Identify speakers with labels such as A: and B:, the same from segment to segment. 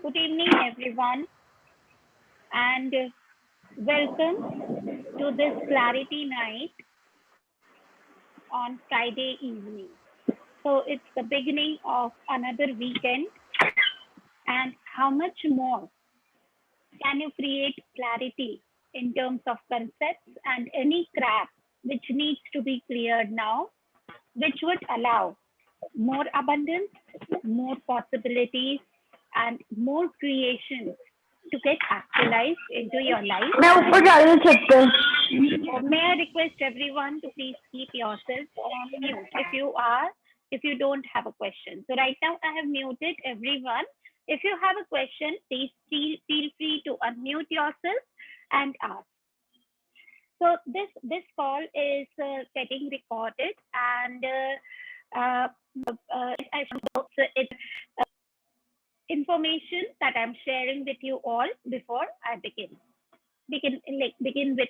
A: Good evening, everyone, and welcome to this Clarity Night on Friday evening. So, it's the beginning of another weekend, and how much more can you create clarity in terms of concepts and any crap which needs to be cleared now, which would allow more abundance, more possibilities, and more creations to get actualized into your life.
B: मैं ऊपर जा रही हूँ छत पे.
A: May I request everyone to please keep yourself on mute if you don't have a question. So right now I have muted everyone. If you have a question, please feel free to unmute yourself and ask. So this call is getting recorded, and it's information that I'm sharing with you all before I begin. Begin with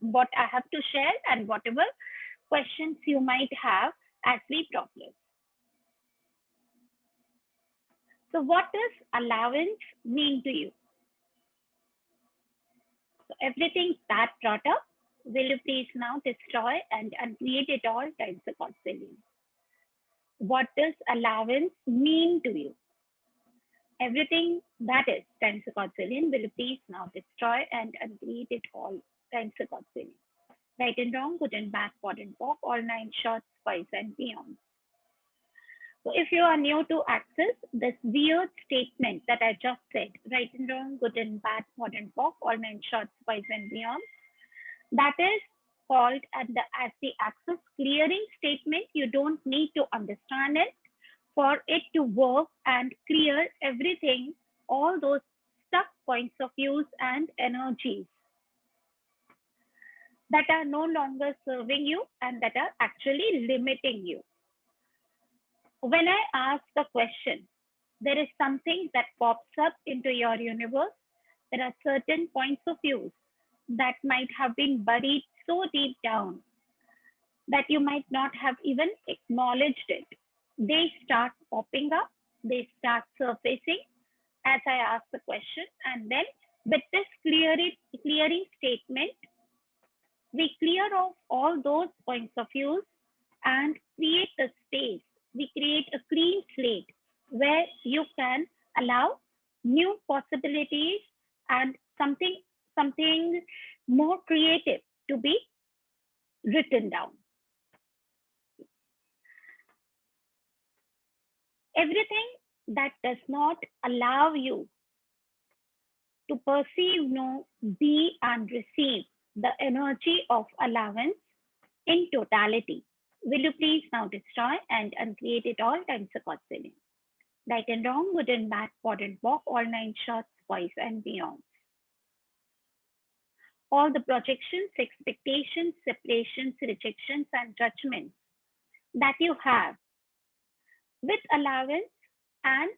A: what I have to share and whatever questions you might have as we progress. So what does allowance mean to you? So everything that brought up, will you please now destroy and uncreate it all times the constellation? What does allowance mean to you? Everything that is times the constellation, will you please now destroy and uncreate it all times the constellation? Right and wrong, good and bad, POD and POC, all 9 shorts, boys and beyond. So if you are new to Access, this weird statement that I just said, right and wrong, good and bad, POD and POC, all 9 shorts, boys and beyond, that is called as the Access clearing statement. You don't need to understand it for it to work and clear everything, all those stuck points of views and energies that are no longer serving you and that are actually limiting you. When I ask the question, there is something that pops up into your universe. There are certain points of views that might have been buried so deep down that you might not have even acknowledged it. They start popping up, they start surfacing as I ask the question, and then with this clearing statement, we clear off all those points of views and create a space. We create a clean slate where you can allow new possibilities and something more creative to be written down. Everything that does not allow you to perceive, know, be, and receive the energy of allowance in totality, will you please now destroy and uncreate it all times the constellation? Right and wrong, good and bad, POD and POC, all 9 shorts, boys and beyond. All the projections, expectations, separations, rejections, and judgments that you have with allowance and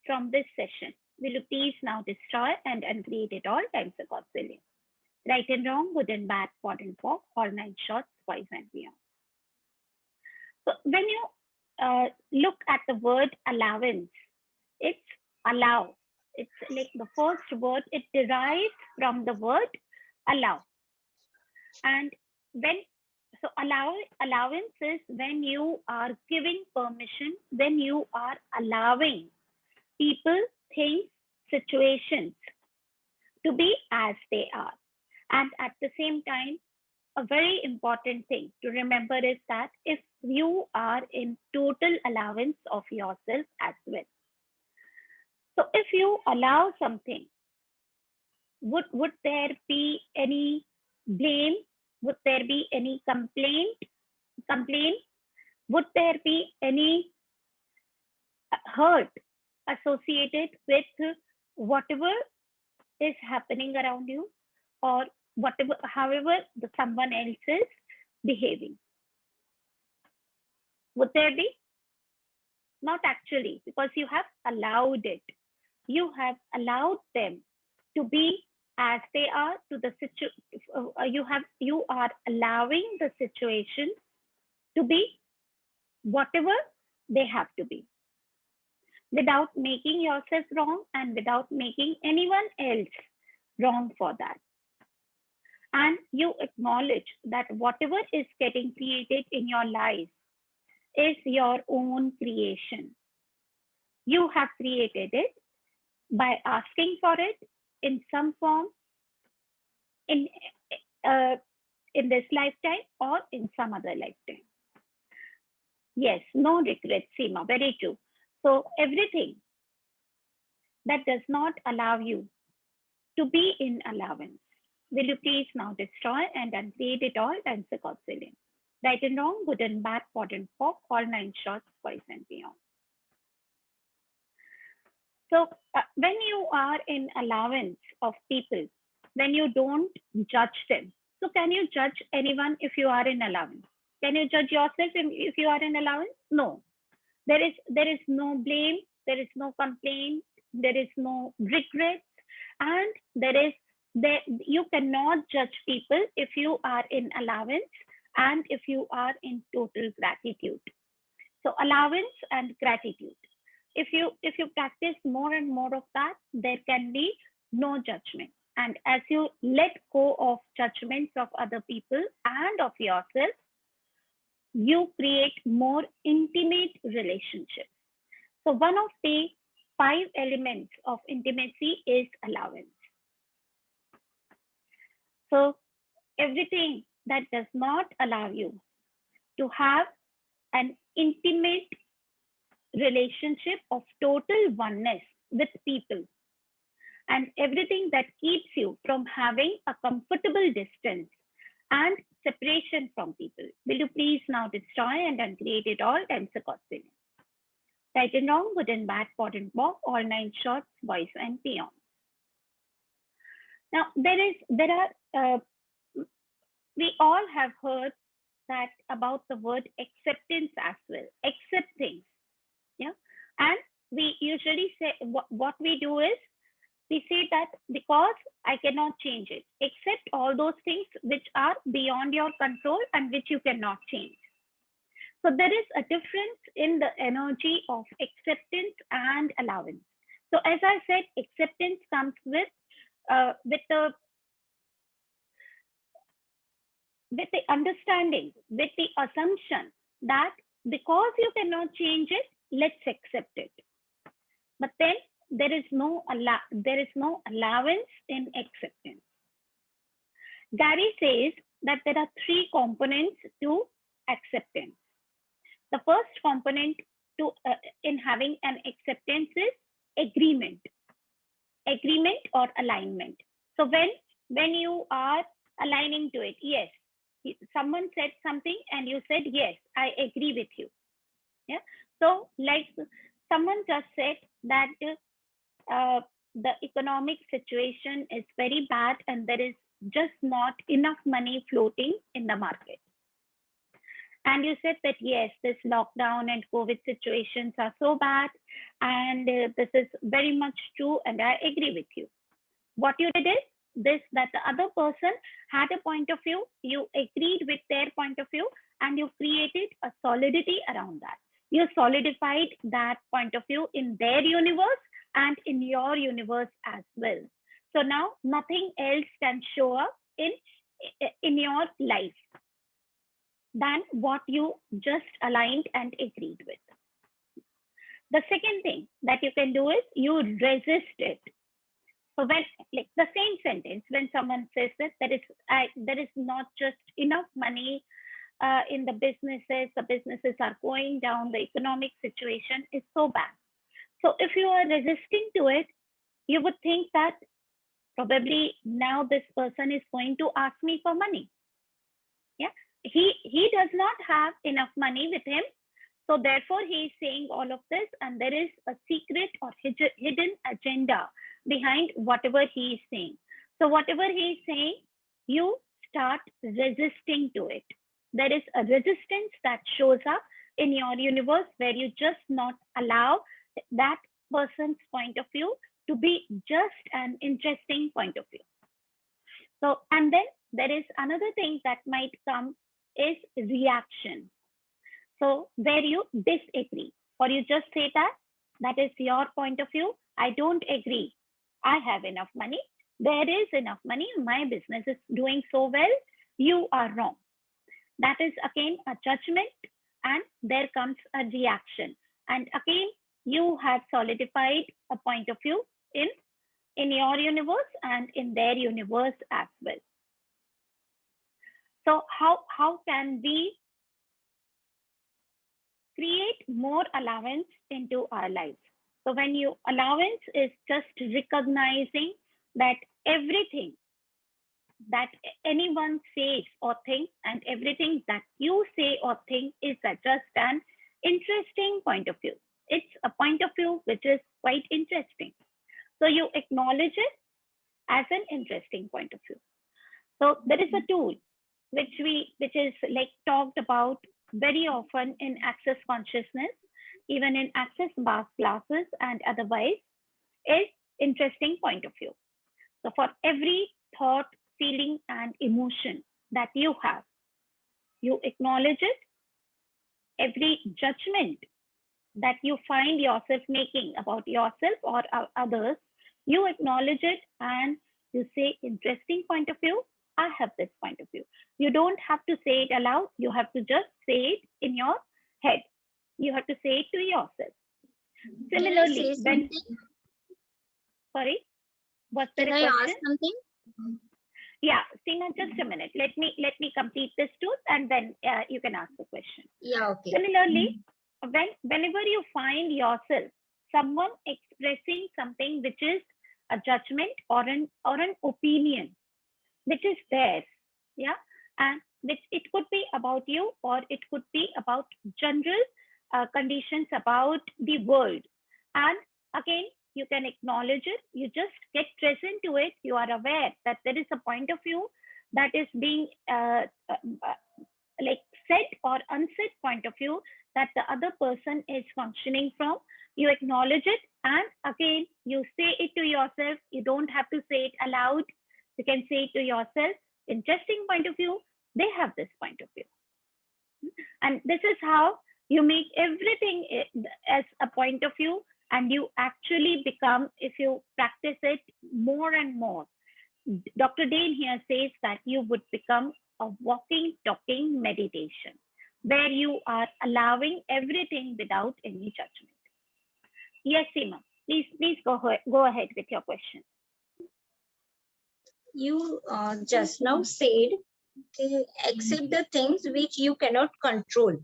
A: from this session, will you please now destroy and uncreate it all times the constellation? Right and wrong, good and bad, POD and POC, all 9 shorts, boys and beyond. So when you look at the word allowance, it's allow. It's like the first word, it derives from the word allow. And allowance is when you are giving permission, when you are allowing people, things, situations to be as they are. And at the same time, a very important thing to remember is that if you are in total allowance of yourself as well. So if you allow something, would there be any blame? Would there be any complaint? Would there be any hurt associated with whatever is happening around you, or however someone else is behaving? Would there be? Not actually, because you have allowed it. You have allowed them to be as they are to the situation. You are allowing the situation to be whatever they have to be. without making yourself wrong and without making anyone else wrong for that. And you acknowledge that whatever is getting created in your life is your own creation. You have created it by asking for it in some form in uh, in this lifetime or in some other lifetime. Yes, no regrets, Seema. Very true. So everything that does not allow you to be in allowance, will you please now destroy and uncreate it all and the Godzillion? Right and wrong, good and bad, pot and pock, all nine shorts, boys and beyond. So when you are in allowance of people, when you don't judge them, so can you judge anyone if you are in allowance? Can you judge yourself if you are in allowance? No. There is no blame, there is no complaint, there is no regret, and you cannot judge people if you are in allowance and if you are in total gratitude. So allowance and gratitude. If you practice more and more of that, there can be no judgment. And as you let go of judgments of other people and of yourself, you create more intimate relationships. So one of the 5 elements of intimacy is allowance. So everything that does not allow you to have an intimate relationship of total oneness with people, and everything that keeps you from having a comfortable distance and separation from people, will you please now destroy and uncreate it all and Godzillion? Right and wrong, good and bad, pot and bob, all nine shorts, boys and beyond. Now there are we all have heard that about the word acceptance as well. Accept things, yeah. And we usually say what we do is we say that because I cannot change it, accept all those things which are beyond your control and which you cannot change. So there is a difference in the energy of acceptance and allowance. So as I said, acceptance comes with the understanding, with the assumption that because you cannot change it, let's accept it. But then there is no allowance in acceptance. Gary says that there are 3 components to acceptance. The first component to in having an acceptance is agreement or alignment. So when you are aligning to it, yes, someone said something and you said, yes, I agree with you. Yeah. So like someone just said that the economic situation is very bad and there is just not enough money floating in the market. And you said that, yes, this lockdown and COVID situations are so bad. And this is very much true. And I agree with you. What you did is that the other person had a point of view, you agreed with their point of view, and you created a solidity around that. You solidified that point of view in their universe and in your universe as well. So now nothing else can show up in your life than what you just aligned and agreed with. The second thing that you can do is you resist it. So when, like the same sentence, when someone says that there is not just enough money in the businesses are going down, the economic situation is so bad. So if you are resisting to it, you would think that probably now this person is going to ask me for money. Yeah, he does not have enough money with him. So therefore he is saying all of this, and there is a secret or hidden agenda behind whatever he is saying. So whatever he is saying, you start resisting to it. There is a resistance that shows up in your universe where you just not allow that person's point of view to be just an interesting point of view. So, and then there is another thing that might come is reaction. So where you disagree, or you just say that, That is your point of view. I don't agree. I have enough money. There is enough money. My business is doing so well. You are wrong. That is again a judgment, and there comes a reaction. And again, you have solidified a point of view in your universe and in their universe as well. So how can we create more allowance into our lives? So when you allowance is just recognizing that everything that anyone says or thinks and everything that you say or think is just an interesting point of view. It's a point of view which is quite interesting. So you acknowledge it as an interesting point of view. So there is a tool which is like talked about very often in access consciousness, even in access bar classes and otherwise, is interesting point of view. So for every thought, feeling, and emotion that you have, you acknowledge it. Every judgment that you find yourself making about yourself or others, you acknowledge it and you say, interesting point of view. I have this point of view. You don't have to say it aloud. You have to just say it in your head. You have to say it to yourself. Similarly, when, sorry, what's the question?
B: Can I ask something?
A: Yeah, Seema, just a minute. Let me complete this truth and then you can ask the question.
B: Yeah, okay.
A: Similarly, whenever you find yourself someone expressing something which is a judgment or an opinion which is theirs, yeah, and which it could be about you or it could be about general conditions about the world, and again you can acknowledge it. You just get present to it. You are aware that there is a point of view that is being like set or unset point of view that the other person is functioning from. You acknowledge it and again you say it to yourself. You don't have to say it aloud. You can say it to yourself. Interesting point of view. They have this point of view. And this is how you make everything as a point of view, and you actually become, if you practice it more and more, Dr. Dane here says that you would become a walking, talking meditation where you are allowing everything without any judgment. Yes, Seema, please go ahead with your question.
B: You just now said, accept the things which you cannot control.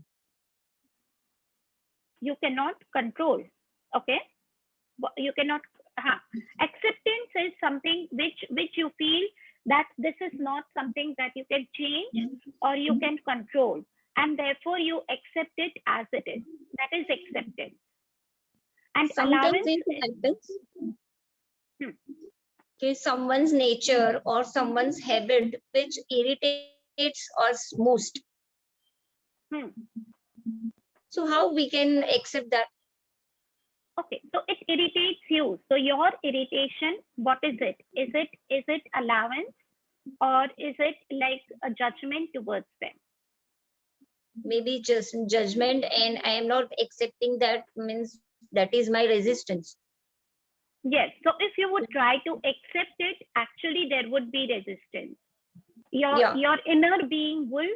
A: You cannot control. Okay. You cannot. Acceptance is something which you feel that this is not something that you can change or you can control, and therefore you accept it as it is. That is acceptance. And
B: sometimes
A: allowance
B: it happens. Someone's nature or someone's habit which irritates us most. So how we can accept that?
A: Okay, so it irritates you. So your irritation, what is it? Is it allowance or is it like a judgment towards them?
B: Maybe just judgment, and I am not accepting that, means that is my resistance.
A: Yes, so if you would try to accept it, actually there would be resistance. Your inner being will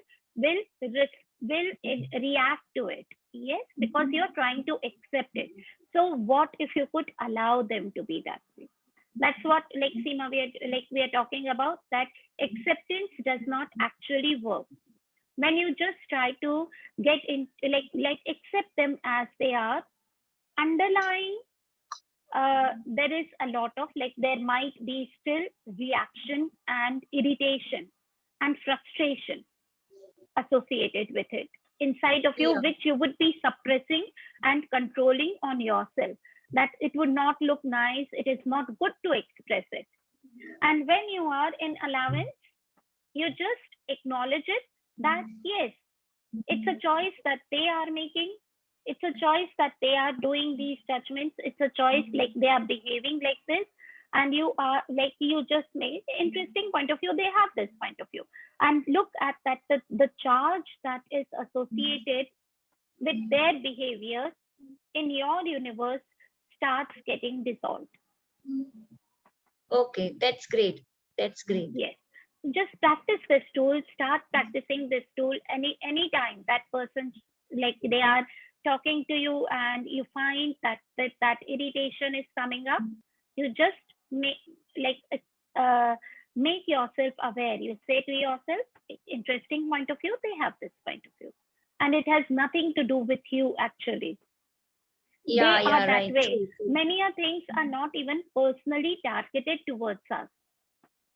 A: react to it. Yes, because you're trying to accept it. So what if you could allow them to be that way? That's what, like Seema, we are talking about, that acceptance does not actually work. When you just try to get in, like accept them as they are, underlying there is a lot of, like, there might be still reaction and irritation and frustration associated with it inside of you, which you would be suppressing and controlling on yourself, that it would not look nice, it is not good to express it. And when you are in allowance, you just acknowledge it, that yes, it's a choice that they are making. It's a choice that they are doing these judgments. It's a choice, like they are behaving like this. And you are, like, you just made interesting point of view. They have this point of view. And look at that, the charge that is associated with their behavior in your universe starts getting dissolved.
B: Okay, that's great. That's great.
A: Yes. Just practice this tool, start practicing this tool any time that person, like they are talking to you and you find that irritation is coming up, you just make uh, make yourself aware. You say to yourself, interesting point of view, they have this point of view. And it has nothing to do with you actually.
B: Yeah,
A: They are
B: yeah,
A: that
B: right.
A: way.
B: True, true.
A: Many things are not even personally targeted towards us.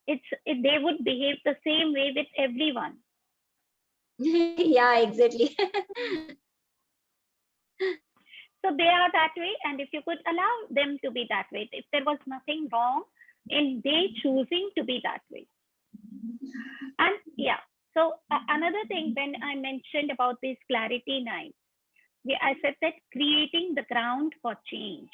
A: They would behave the same way with everyone.
B: Yeah, exactly.
A: So they are that way, and if you could allow them to be that way, if there was nothing wrong in they choosing to be that way. And yeah, so another thing when I mentioned about this clarity night, I said that creating the ground for change.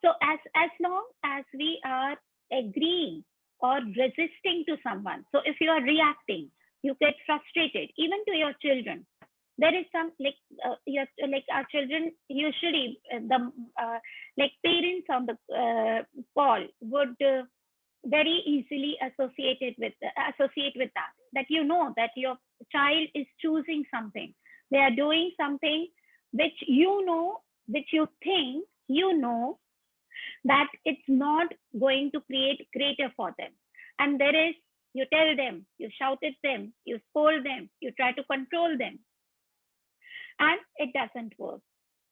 A: So as long as we are agreeing or resisting to someone, so if you are reacting, you get frustrated, even to your children. There is some like our children usually the like parents on the call would very easily associate with that you know that your child is choosing something, they are doing something which you know, which you think you know that it's not going to create greater for them. And there is, you tell them, you shout at them, you scold them, you try to control them, and it doesn't work.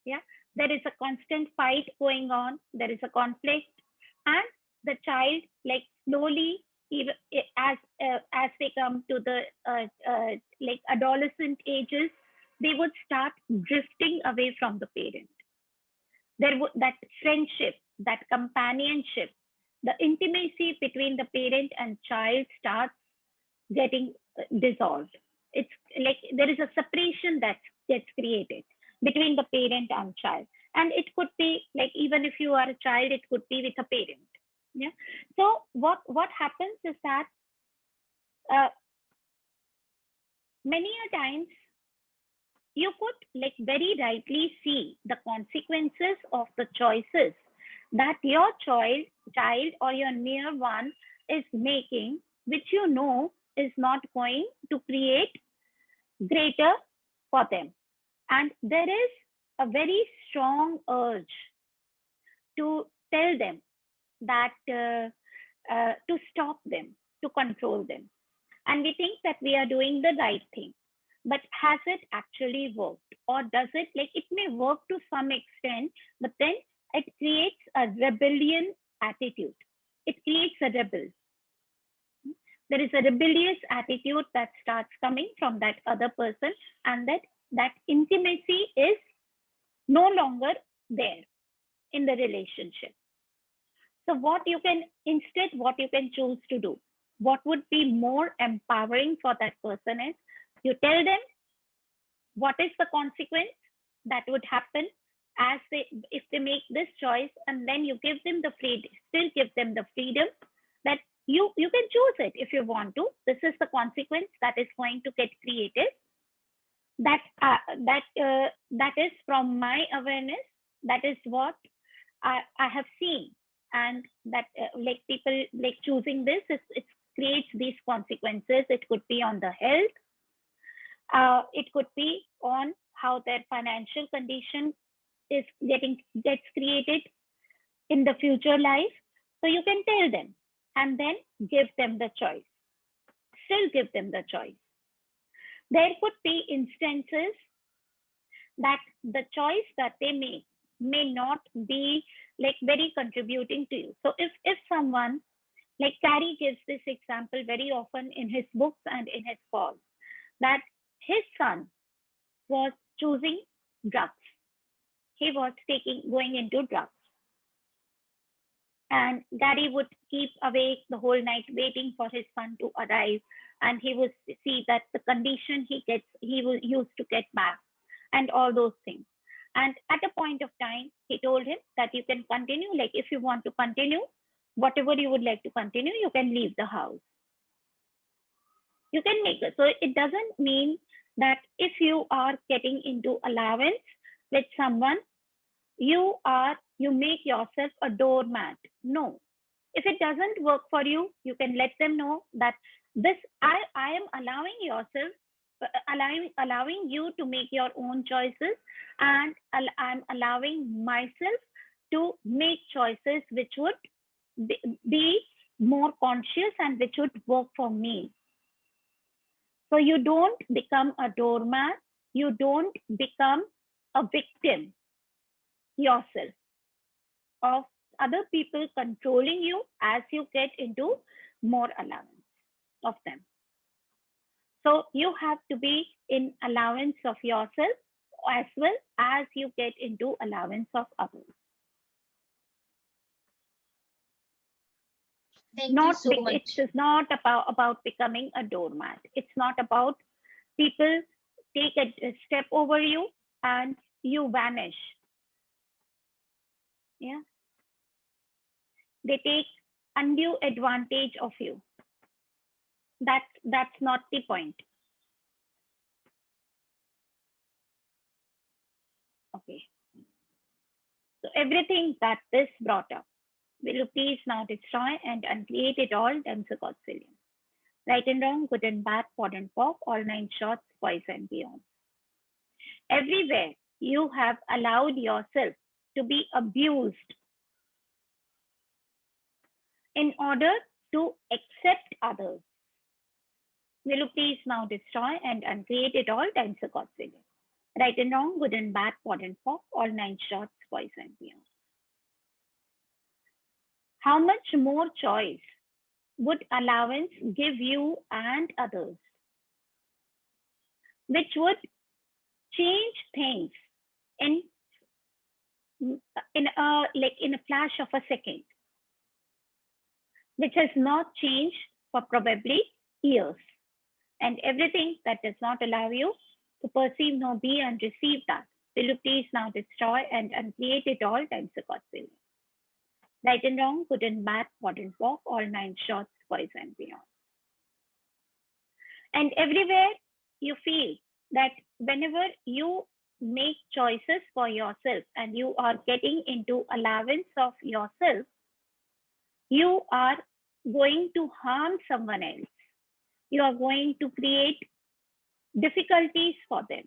A: Yeah, there is a constant fight going on, there is a conflict, and the child, like slowly, even as they come to the like adolescent ages, they would start drifting away from the parent. There would that friendship, that companionship, the intimacy between the parent and child starts getting dissolved. It's like there is a separation that gets created between the parent and child. And it could be like, even if you are a child, it could be with a parent. Yeah. So what happens is that uh, many a times you could like very rightly see the consequences of the choices that your child or your near one is making, which you know is not going to create greater for them. And there is a very strong urge to tell them that to stop them, to control them. And we think that we are doing the right thing. But has it actually worked? Or does it, like, it may work to some extent, but then it creates a rebellion attitude. It creates a rebel. There is a rebellious attitude that starts coming from that other person, and that intimacy is no longer there in the relationship. So what you can choose to do, what would be more empowering for that person is, you tell them what is the consequence that would happen as they, if they make this choice, and then you give them the freedom, still give them the freedom that you can choose it if you want to. This is the consequence that is going to get created. That is from my awareness. That is what I have seen, and that like people like choosing this, it creates these consequences. It could be on the health, it could be on how their financial condition is gets created in the future life. So you can tell them and then give them the choice. Still give them the choice. There could be instances that the choice that they make may not be like very contributing to you. So if someone, like Carrie gives this example very often in his books and in his calls, that his son was choosing drugs. He was going into drugs. And Gary would keep awake the whole night waiting for his son to arrive. And he would see that the condition he was used to get back and all those things. And at a point of time, he told him that you can continue. Like if you want to continue, whatever you would like to continue, you can leave the house. You can make it. So it doesn't mean that if you are getting into allowance with someone, you are you make yourself a doormat. No. If it doesn't work for you, you can let them know that I am allowing yourself, allowing you to make your own choices, and I'm allowing myself to make choices which would be more conscious and which would work for me. So you don't become a doormat, you don't become a victim yourself of other people controlling you as you get into more allowance of them. So you have to be in allowance of yourself as well as you get into allowance of others.
B: Thank you
A: Not
B: so
A: it
B: much.
A: is not about becoming a doormat. It's not about people take a step over you and you vanish. Yeah, they take undue advantage of you. That's not the point. Okay. So everything that this brought up, will you please now destroy and uncreate it all, times a Godzillion. Right and wrong, good and bad, pod and pop, all nine shorts, boys and beyond. Everywhere you have allowed yourself to be abused in order to accept others. Will you please now destroy and uncreate it all, times a Godzillion. Right and wrong, good and bad, pod and pop, all nine shorts, boys and beyond. How much more choice would allowance give you and others, which would change things in in a flash of a second, which has not changed for probably years, and everything that does not allow you to perceive, nor be, and receive that, will you please now destroy and uncreate it all, times a Godzillion. Right and wrong, good and bad, pod and pop, all nine shorts, boys and beyond. And everywhere you feel that whenever you make choices for yourself and you are getting into allowance of yourself, you are going to harm someone else. You are going to create difficulties for them.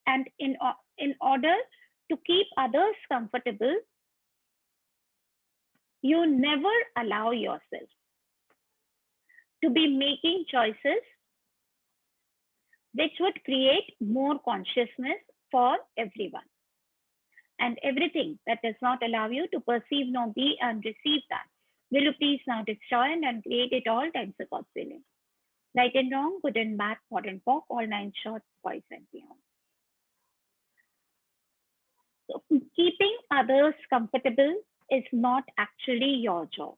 A: And in order to keep others comfortable, you never allow yourself to be making choices which would create more consciousness for everyone. And everything that does not allow you to perceive, nor be, and receive that, will you please now destroy and uncreate it all, times a Godzillion. Right and wrong, good and bad, pod and pop, all nine shorts, boys and beyond. So keeping others comfortable is not actually your job.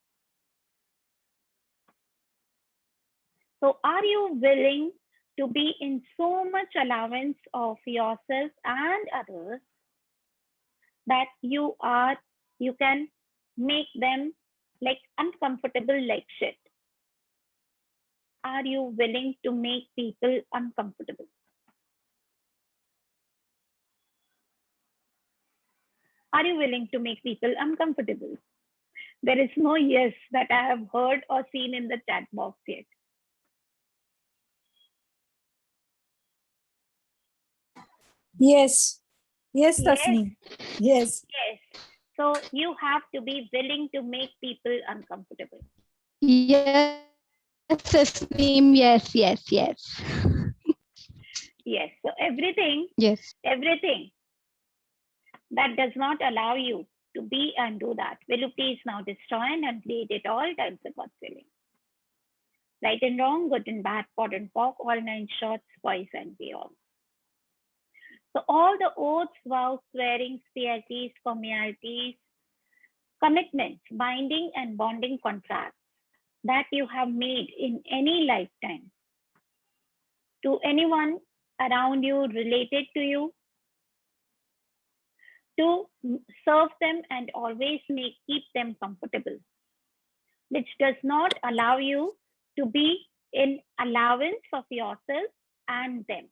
A: So are you willing to be in so much allowance of yourself and others that you can make them like uncomfortable like shit? Are you willing to make people uncomfortable? Are you willing to make people uncomfortable? There is no yes that I have heard or seen in the chat box yet.
C: Yes. Yes,
A: Yes,
C: Tasneem. Yes.
A: yes. So you have to be willing to make people uncomfortable.
D: Yes, Tasneem. Yes, yes, yes.
A: Yes. So everything
D: Yes.
A: that does not allow you to be and do that, will you please now destroy and uncreate it all, times a Godzillion. Right and wrong, good and bad, pod and pop, all nine shorts, boys and beyond. So all the oaths, vows, swearings, pieties, communalities, commitments, binding and bonding contracts that you have made in any lifetime to anyone around you, related to you, to serve them and always keep them comfortable, which does not allow you to be in allowance of yourself and them.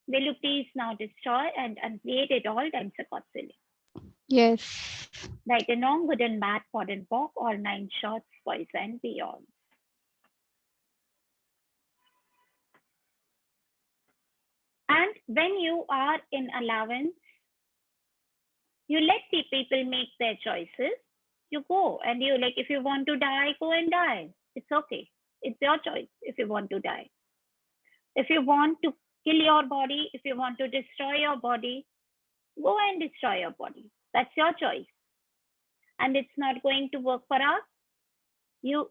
A: Will you please now destroy and uncreate it all, times a Godzillion.
D: Yes.
A: Right and wrong, good and bad, pod and pop, all 9 shorts, boys and beyond. And when you are in allowance, you let the people make their choices. You go and you like, if you want to die, go and die. It's okay. It's your choice if you want to die. If you want to kill your body, if you want to destroy your body, go and destroy your body. That's your choice. And it's not going to work for us. You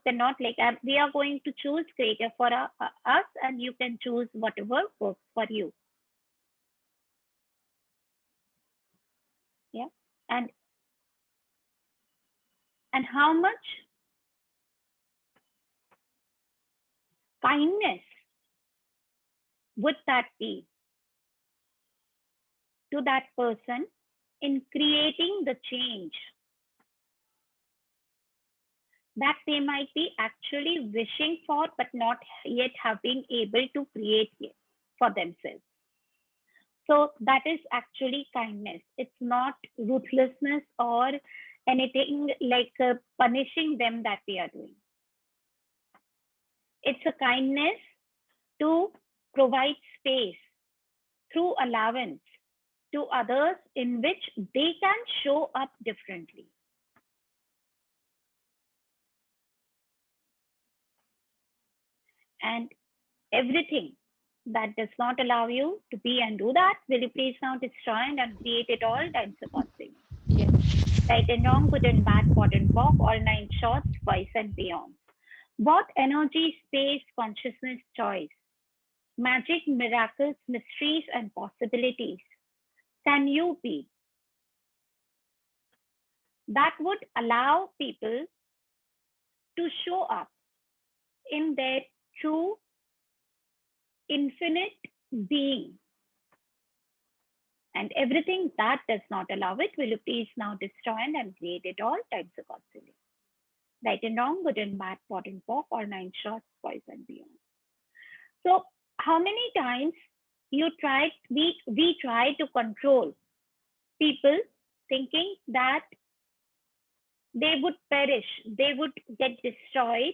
A: cannot like, we are going to choose greater for us, and you can choose whatever works for you. Yeah. And how much kindness would that be to that person in creating the change that they might be actually wishing for, but not yet have been able to create yet for themselves. So that is actually kindness. It's not ruthlessness or anything like punishing them that we are doing. It's a kindness to provide space through allowance to others in which they can show up differently. And everything that does not allow you to be and do that, will you please now destroy and uncreate it all times upon things.
D: Yes.
A: Right and wrong, good and bad, pod and pop, all 9 shorts, twice and beyond. What energy, space, consciousness, choice, magic, miracles, mysteries, and possibilities can you be that would allow people to show up in their true infinite being? And everything that does not allow it, will you please now destroy and uncreate it all times accordingly. Right and wrong, good and bad, pod and pop, all 9 shorts, twice and beyond. So how many times we try to control people thinking that they would perish, they would get destroyed,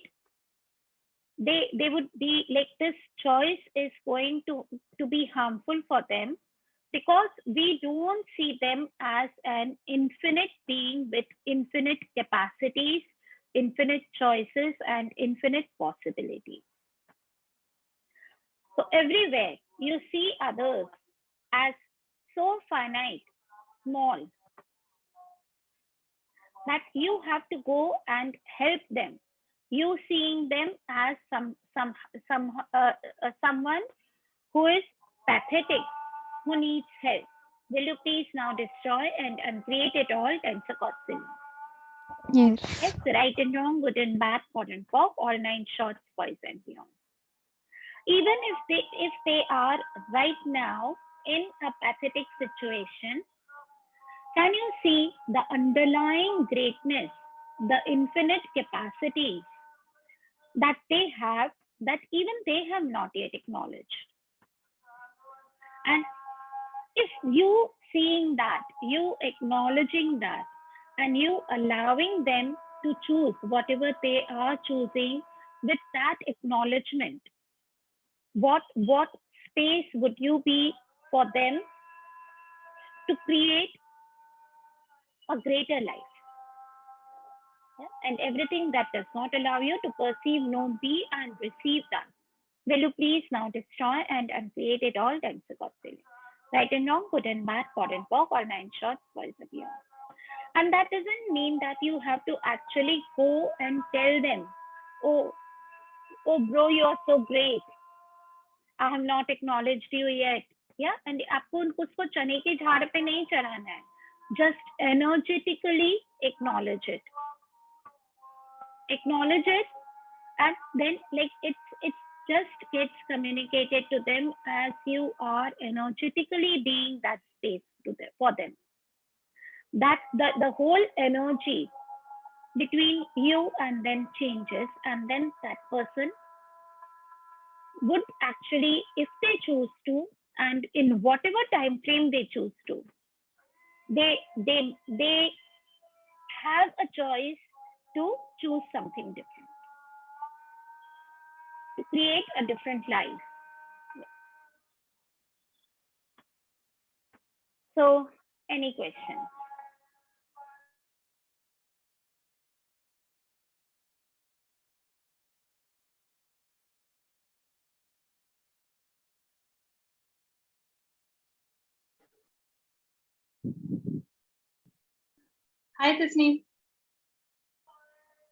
A: they would be like, this choice is going to be harmful for them, because we don't see them as an infinite being with infinite capacities, infinite choices, and infinite possibilities. So everywhere you see others as so finite, small, that you have to go and help them. You seeing them as someone who is pathetic, who needs help. Will you please now destroy and uncreate it all times accordingly?
D: Yes.
A: Yes, right and wrong, good and bad, pod and pop, all 9 shorts, boys and beyond. Even if they are right now in a pathetic situation, can you see the underlying greatness, the infinite capacity that they have, that even they have not yet acknowledged? And if you seeing that, you acknowledging that, and you allowing them to choose whatever they are choosing with that acknowledgement, what space would you be for them to create a greater life? Yeah? And everything that does not allow you to perceive, know, be, and receive that, will you please now destroy and uncreate it all times accordingly? Right and wrong, good and bad, pod and pop, all 9 shorts, boys and beyond. And that doesn't mean that you have to actually go and tell them, oh bro, you are so great, I have not acknowledged you yet. Yeah, and आपको उसको चने के झाड़ पे नहीं चढ़ाना है. Just energetically acknowledge it. Acknowledge it, and then like it's just gets communicated to them as you are energetically being that space to them, for them. That the whole energy between you and them changes, and then that person would actually, if they choose to, and in whatever time frame they choose to, they have a choice to choose something different, to create a different life. So, any question?
E: Hi, Tasneem.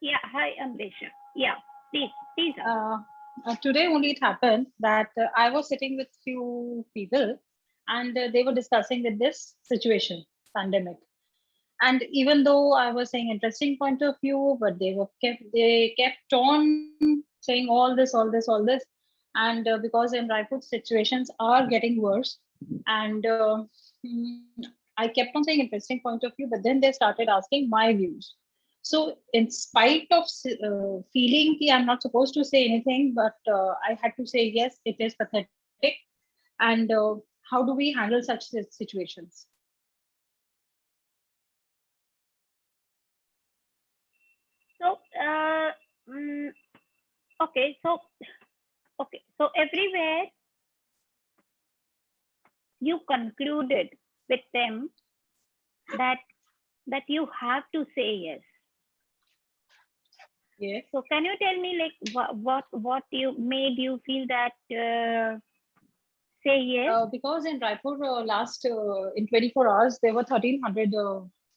A: Yeah, hi, Amrisha. Yeah, please.
E: Today only it happened that I was sitting with few people and they were discussing with this situation, pandemic. And even though I was saying interesting point of view, but they kept on saying all this. And because in Raipur situations are getting worse, and mm, I kept on saying interesting point of view, but then they started asking my views. So in spite of feeling that I'm not supposed to say anything, but I had to say yes, it is pathetic. And how do we handle such situations?
A: So, mm, okay, so everywhere you concluded with them that you have to say yes.
E: Yes.
A: So can you tell me like what you made you feel that say yes?
E: Because in Raipur, last in 24 hours, there were 1,300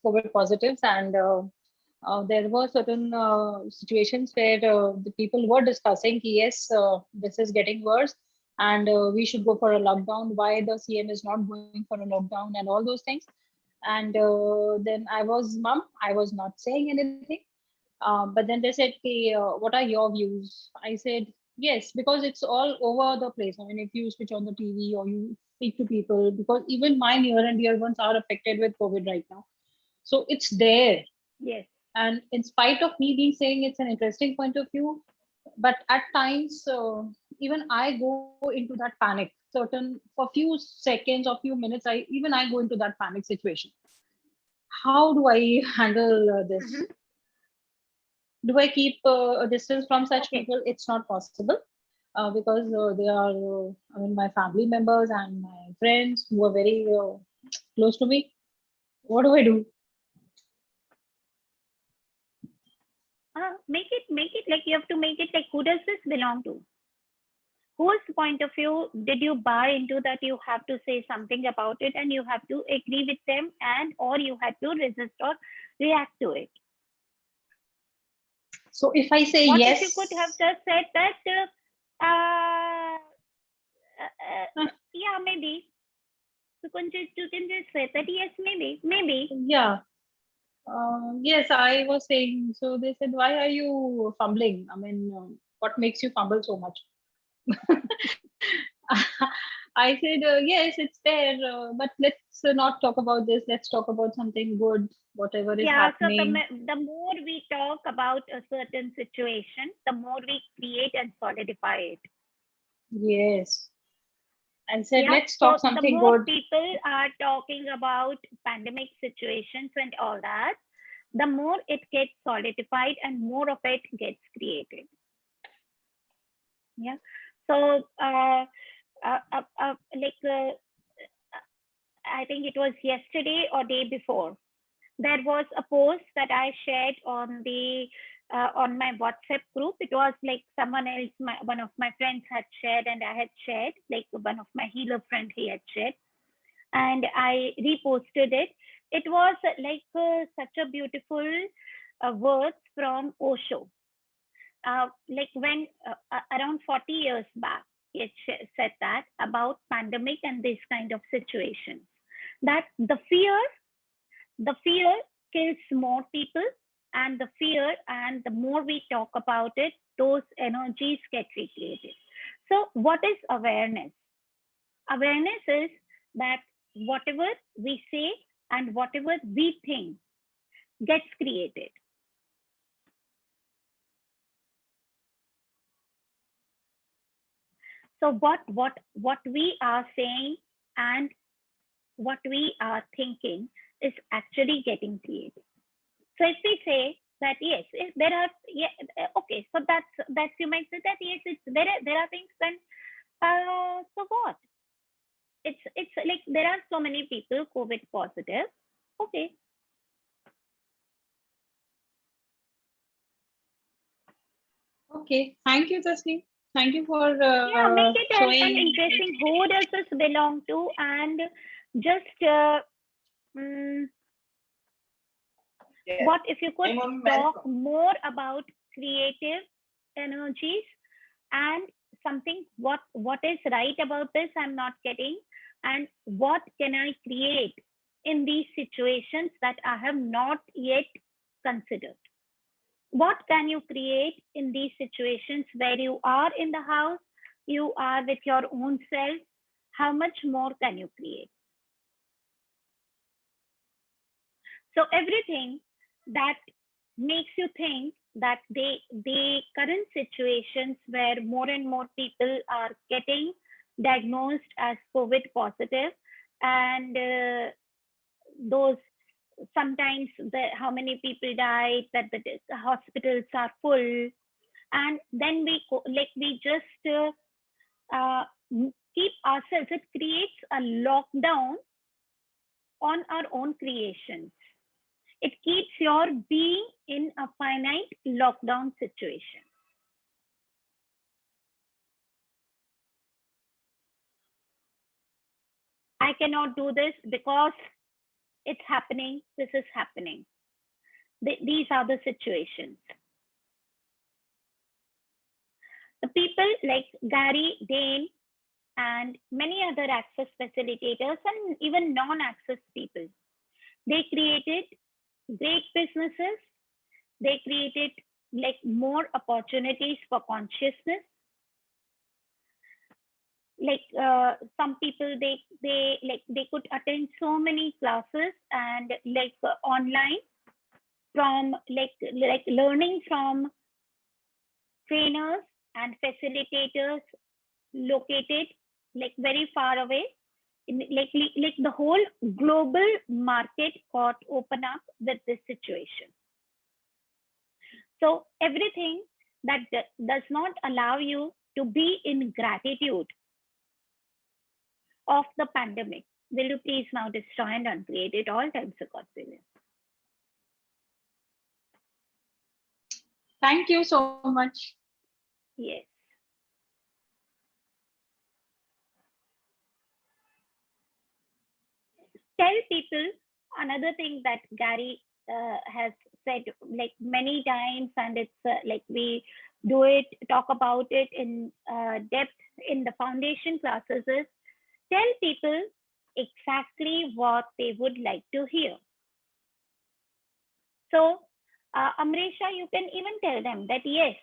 E: COVID positives, and there were certain situations where the people were discussing, yes, this is getting worse, and we should go for a lockdown. Why the CM is not going for a lockdown, and all those things. And then I was mum. I was not saying anything. But then they said, "Okay, what are your views?" I said, "Yes," because it's all over the place. I mean, if you switch on the TV or you speak to people, because even my near and dear ones are affected with COVID right now. So it's there.
A: Yes.
E: And in spite of me being saying it's an interesting point of view, but at times, even I go into that panic. Certain for few seconds or few minutes, I go into that panic situation. How do I handle this?
A: Mm-hmm.
E: Do I keep a distance from such
A: Okay.
E: people? It's not possible because they are, I mean, my family members and my friends who are very close to me. What do I do?
A: Make it like you have to make it like who does this belong to? Whose point of view did you buy into that you have to say something about it and you have to agree with them and or you had to resist or react to it?
E: So if I say
A: What if you could have
E: yes,
A: just said that
E: uh,
A: yeah, maybe you can just say that yes, maybe.
E: yeah, yes, I was saying. So they said, why are you fumbling? I mean, what makes you fumble so much? I said, yes, it's there, but let's not talk about this. Let's talk about something good, whatever is
A: Yeah, so
E: happening.
A: the more we talk about a certain situation, the more we create and solidify it.
E: Yes. I said,
A: Yeah,
E: let's talk
A: so the
E: something
A: more
E: good.
A: people are talking about pandemic situations and all that, the more it gets solidified and more of it gets created. Yeah. So, I think it was yesterday or day before, there was a post that I shared on my WhatsApp group. It was like someone else, one of my friends had shared, and I had shared, like one of my healer friend he had shared, and I reposted it. It was like such a beautiful words from Osho. Like when around 40 years back, it said that about pandemic and this kind of situations, that the fear kills more people, and the fear and the more we talk about it, those energies get recreated. So what is awareness? Awareness is that whatever we say and whatever we think gets created. So what we are saying and what we are thinking is actually getting created. So if we say that yes, if there are, yeah, okay, so that's you might say that yes, it's there are things then so what? It's like there are so many people COVID positive. Okay.
E: Okay. Thank you, Tasneem. Thank you for
A: Yeah, make it an
E: showing.
A: interesting who does this belong to, and just what if you could talk more about creative energies and something what is right about this I'm not getting, and what can I create in these situations that I have not yet considered. What can you create in these situations where you are in the house, you are with your own self? How much more can you create? So everything that makes you think that the current situations where more and more people are getting diagnosed as COVID positive, and those sometimes how many people died, that the hospitals are full, and then we just uh, keep ourselves. It creates a lockdown on our own creations. It keeps your being in a finite lockdown situation. I cannot do this because it's happening. This is happening. These are the situations. The people like Gary, Dane, and many other access facilitators and even non-access people, they created great businesses. They created like more opportunities for consciousness. Like some people, they could attend so many classes and online, from like learning from trainers and facilitators located like very far away. Like the whole global market got open up with this situation. So everything that does not allow you to be in gratitude of the pandemic, will you please now destroy and uncreate it all times a God willing.
E: Thank you so much.
A: Yes. Tell people another thing that Gary has said like many times, and it's like we do it, talk about it in depth in the foundation classes, is tell people exactly what they would like to hear. So Amresha, you can even tell them that yes,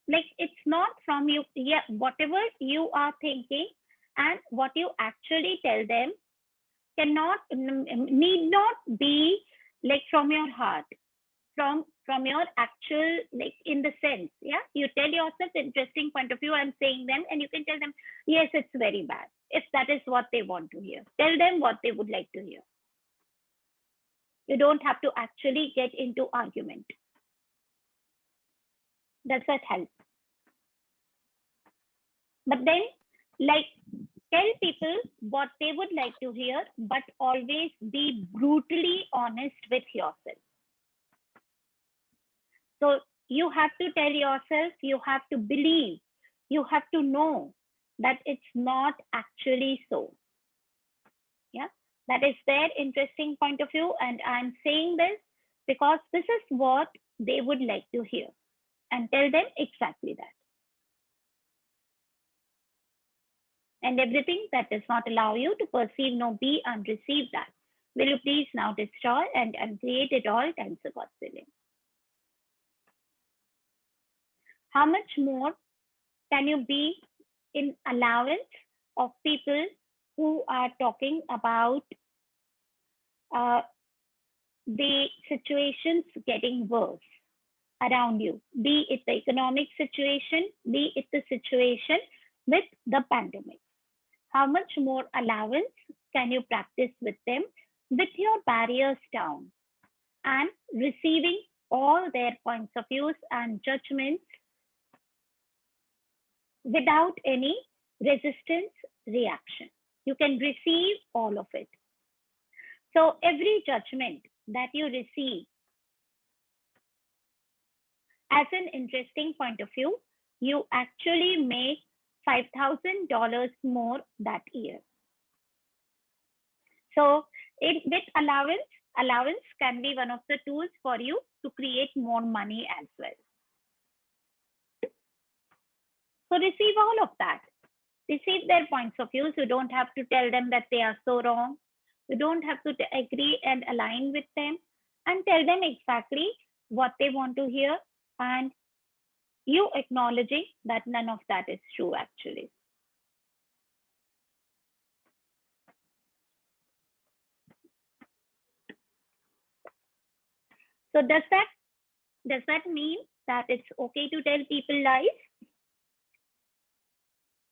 A: like it's not from you, yeah, whatever you are thinking and what you actually tell them cannot need not be like from your heart, from your actual, like in the sense, yeah, you tell yourself the interesting point of view I'm saying them, and you can tell them yes, it's very bad, if that is what they want to hear. Tell them what they would like to hear. You don't have to actually get into argument. Does that help? But then, like, tell people what they would like to hear, but always be brutally honest with yourself. So you have to tell yourself, you have to believe, you have to know that it's not actually so. Yeah, that is their interesting point of view. And I'm saying this because this is what they would like to hear, and tell them exactly that. And everything that does not allow you to perceive, know, be, and receive that, will you please now destroy and create it all times of God's willing. How much more can you be in allowance of people who are talking about the situations getting worse around you, be it the economic situation, be it the situation with the pandemic? How much more allowance can you practice with them with your barriers down and receiving all their points of views and judgments without any resistance reaction. You can receive all of it. So every judgment that you receive as an interesting point of view, you actually make $5,000 more that year. So with allowance can be one of the tools for you to create more money as well. So receive all of that. Receive their points of views. You don't have to tell them that they are so wrong. You don't have to agree and align with them and tell them exactly what they want to hear, and you acknowledging that none of that is true actually. So does that mean that it's okay to tell people lies?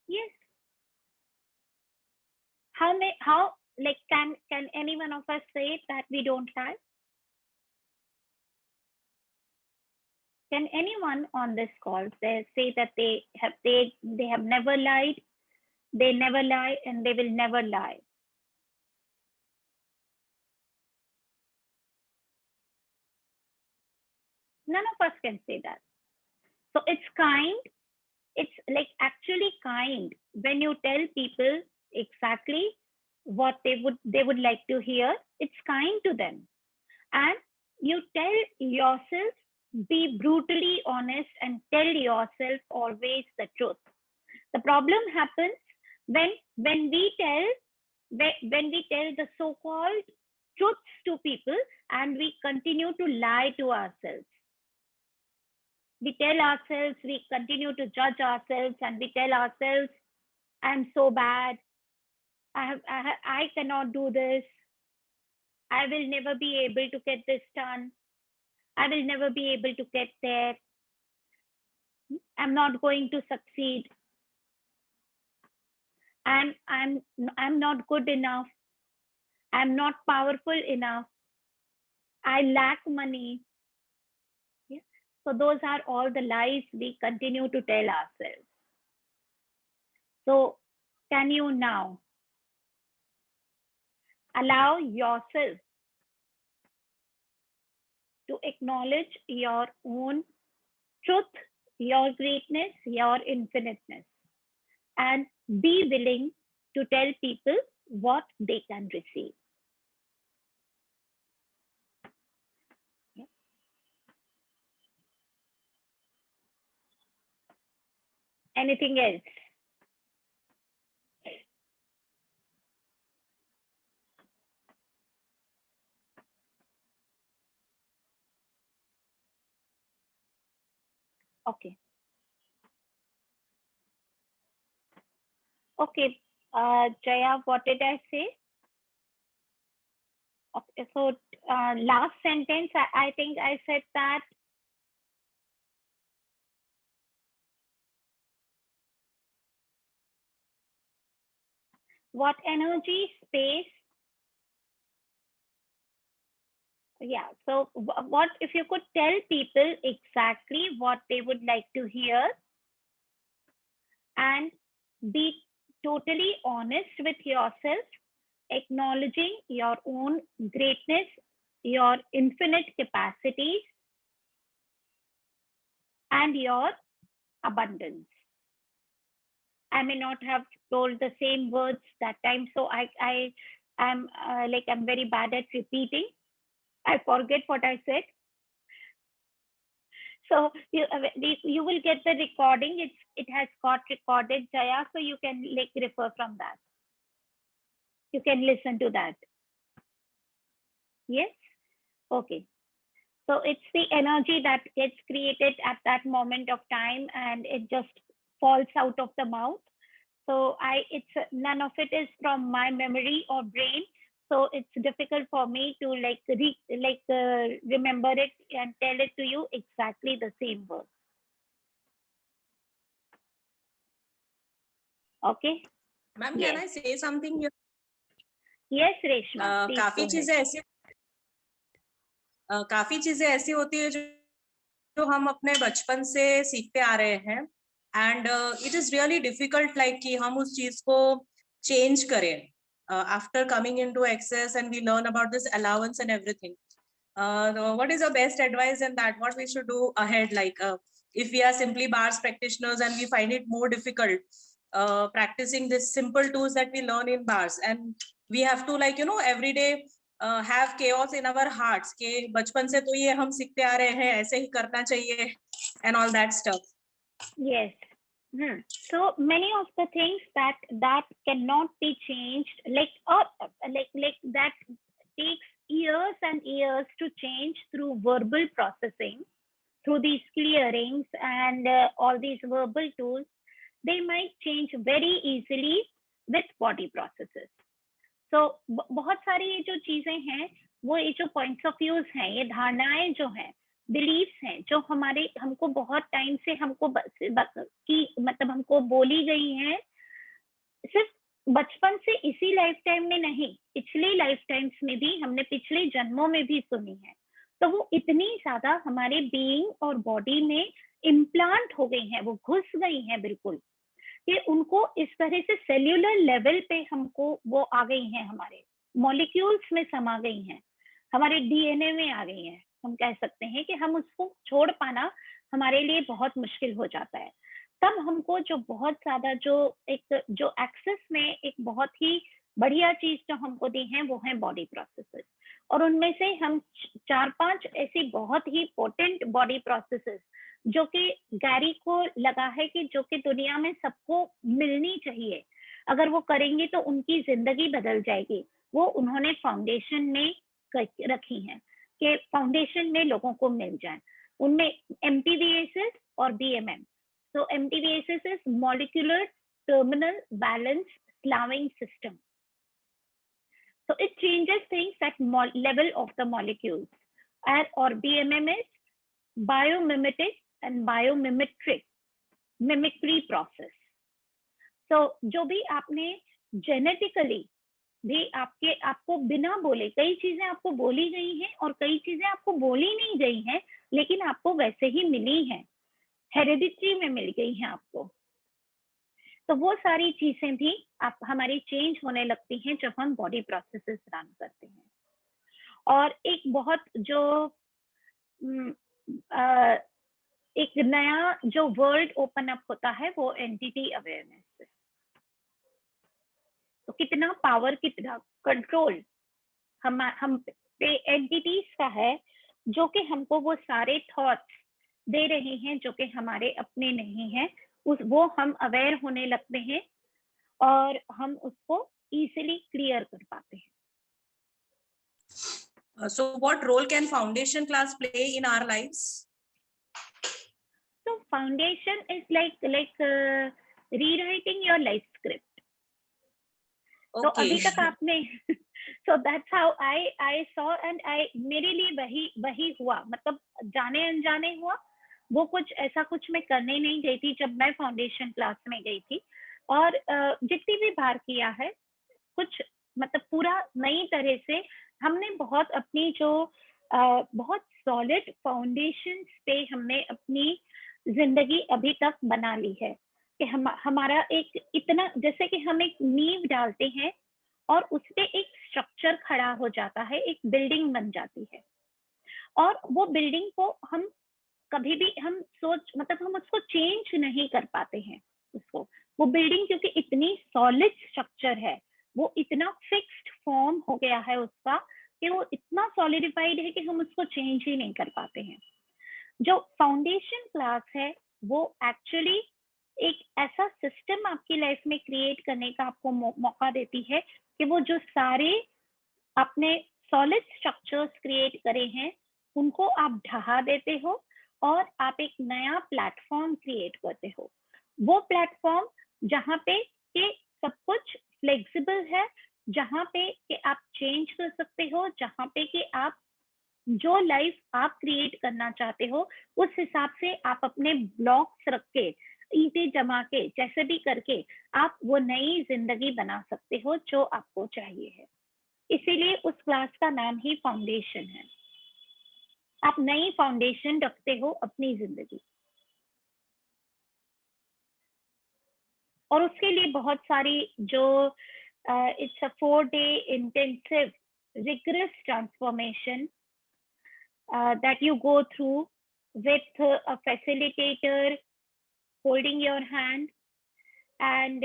A: Yes. How like can any one of us say that we don't lie? Can anyone on this call say that they have never lied, they never lie, and they will never lie? None of us can say that. So it's kind. It's like actually kind when you tell people exactly what they would like to hear. It's kind to them, and you tell yourself, be brutally honest and tell yourself always the truth. The problem happens when we tell the so-called truths to people and we continue to lie to ourselves. We tell ourselves, we continue to judge ourselves, and we tell ourselves, I'm so bad. I cannot do this. I will never be able to get this done. I will never be able to get there. I'm not going to succeed. I'm not good enough. I'm not powerful enough. I lack money. Yeah. So those are all the lies we continue to tell ourselves. So can you now allow yourself to acknowledge your own truth, your greatness, your infiniteness, and be willing to tell people what they can receive? Anything else? Okay. Okay. Jaya, what did I say? Okay, so last sentence, I think I said that what energy, space, yeah. So what if you could tell people exactly what they would like to hear and be totally honest with yourself, acknowledging your own greatness, your infinite capacities, and your abundance. I may not have told the same words that time, so I am I'm very bad at repeating. I forget what I said. So you will get the recording. It has got recorded, Jaya, so you can refer from that. You can listen to that. Yes. Okay. So it's the energy that gets created at that moment of time, and it just falls out of the mouth. So it's none of it is from my memory or brain. So it's difficult for me to remember it and tell it to you exactly the same word. Okay.
F: Ma'am,
A: Yes.
F: can I say something here?
A: Yes, Reshma, please
F: काफी
A: go ahead.
F: चीजें ऐसी काफी चीजें ऐसी होती है जो हम अपने बचपन से सीखते आ रहे हैं, and it is really difficult like कि हम उस चीज को चेंज करें after coming into access and we learn about this allowance and everything. What is your best advice in that? What we should do ahead? Like, if we are simply bars practitioners and we find it more difficult practicing this simple tools that we learn in bars, and we have to, like, every day have chaos in our hearts के बचपन से तो ये हम सीखते आ रहे हैं, ऐसे ही करना चाहिए and all that stuff.
A: Yes. So many of the things that cannot be changed, like that takes years and years to change through verbal processing, through these clearings and all these verbal tools, they might change very easily with body processes. So बहुत सारी ये जो चीजें हैं, वो ये जो points of views हैं, ये धारणाएं जो हैं, बिलीव्स हैं, जो हमको बहुत टाइम से मतलब हमको बोली गई हैं, सिर्फ बचपन से, इसी लाइफ टाइम में नहीं, पिछली लाइफ टाइम्स में भी, हमने पिछले जन्मों में भी सुनी है. तो वो इतनी ज्यादा हमारे बीइंग और बॉडी में इम्प्लांट हो गई हैं, वो घुस गई हैं बिल्कुल, कि उनको इस तरह से सेल्यूलर लेवल पे हमको वो आ गई हैं, हमारे मॉलिक्यूल्स में समा गई हैं, हमारे डीएनए में आ गई हैं. हम कह सकते हैं कि हम उसको छोड़ पाना हमारे लिए बहुत मुश्किल हो जाता है. तब हमको जो बहुत ज्यादा जो एक्सेस में एक बहुत ही बढ़िया चीज जो हमको दी है, वो है बॉडी प्रोसेसेस. और उनमें से हम 4-5 ऐसी बहुत ही पोटेंट बॉडी प्रोसेसेस जो कि गैरी को लगा है कि जो कि दुनिया में सबको मिलनी चाहिए, अगर वो करेंगे तो उनकी जिंदगी बदल जाएगी, वो उन्होंने फाउंडेशन में रखी हैं कि फाउंडेशन में लोगों को मिल जाए. उनमें MTVSS और BMM. So MTVSS is molecular terminal balance slowing system. So it changes things at level of the molecules. Or BMM is biomimetic and mimicry process. So जो भी आपने genetically भी आपको बिना बोले, कई चीजें आपको बोली गई हैं और कई चीजें आपको बोली नहीं गई हैं, लेकिन आपको वैसे ही मिली हैं, हेरिडिटरी में मिल गई हैं आपको. तो वो सारी चीजें भी हमारी चेंज होने लगती हैं जब हम बॉडी प्रोसेसेस रन करते हैं. और एक बहुत जो एक नया जो वर्ल्ड ओपन अप होता है, वो एंटिटी अवेयरनेस है. तो कितना पावर, कितना कंट्रोल हम पे एंटिटीज का है, जो कि हमको वो सारे थॉट्स दे रहे हैं जो कि हमारे अपने नहीं हैं, वो हम अवेयर होने लगते हैं और हम उसको इजीली क्लियर कर पाते हैं.
F: So what role can foundation class play in our lives?
A: So foundation is like rewriting your life script. तो अभी तक आपने so that's how I saw and मेरे लिए वही हुआ, मतलब जाने अनजाने हुआ. वो कुछ मैं करने नहीं गई थी जब मैं फाउंडेशन क्लास में गई थी, और जितनी भी बार किया है, कुछ मतलब पूरा नई तरह से हमने बहुत अपनी जो बहुत सॉलिड फाउंडेशन पे हमने अपनी जिंदगी अभी तक बना ली है कि हमारा एक इतना, जैसे कि हम एक नींव डालते हैं और उसपे एक स्ट्रक्चर खड़ा हो जाता है, एक बिल्डिंग बन जाती है. और वो बिल्डिंग को हम कभी भी हम उसको चेंज नहीं कर पाते हैं उसको. वो बिल्डिंग क्योंकि इतनी सॉलिड स्ट्रक्चर है, वो इतना फिक्स्ड फॉर्म हो गया है उसका, कि वो इतना सॉलिडिफाइड है कि हम उसको चेंज ही नहीं कर पाते हैं. जो फाउंडेशन क्लास है, वो एक्चुअली एक ऐसा सिस्टम आपकी लाइफ में क्रिएट करने का आपको मौका देती है कि वो जो सारे आपने सॉलिड स्ट्रक्चर्स क्रिएट करे हैं, उनको आप ढहा देते हो और आप एक नया प्लेटफॉर्म क्रिएट करते हो. वो प्लेटफॉर्म जहाँ पे कि सब कुछ फ्लेक्सिबल है, जहाँ पे कि आप चेंज कर सकते हो, जहाँ पे कि आप जो लाइफ आप क्रिएट करना चाहते हो, उस हिसाब से आप अपने ब्लॉक्स रख के, ईंटें जमा के, जैसे भी करके आप वो नई जिंदगी बना सकते हो जो आपको चाहिए है. इसीलिए उस क्लास का नाम ही फाउंडेशन है। आप नई फाउंडेशन रखते हो अपनी जिंदगी, और उसके लिए बहुत सारी जो it's a 4-day intensive rigorous transformation that you go through with a facilitator holding your hand, and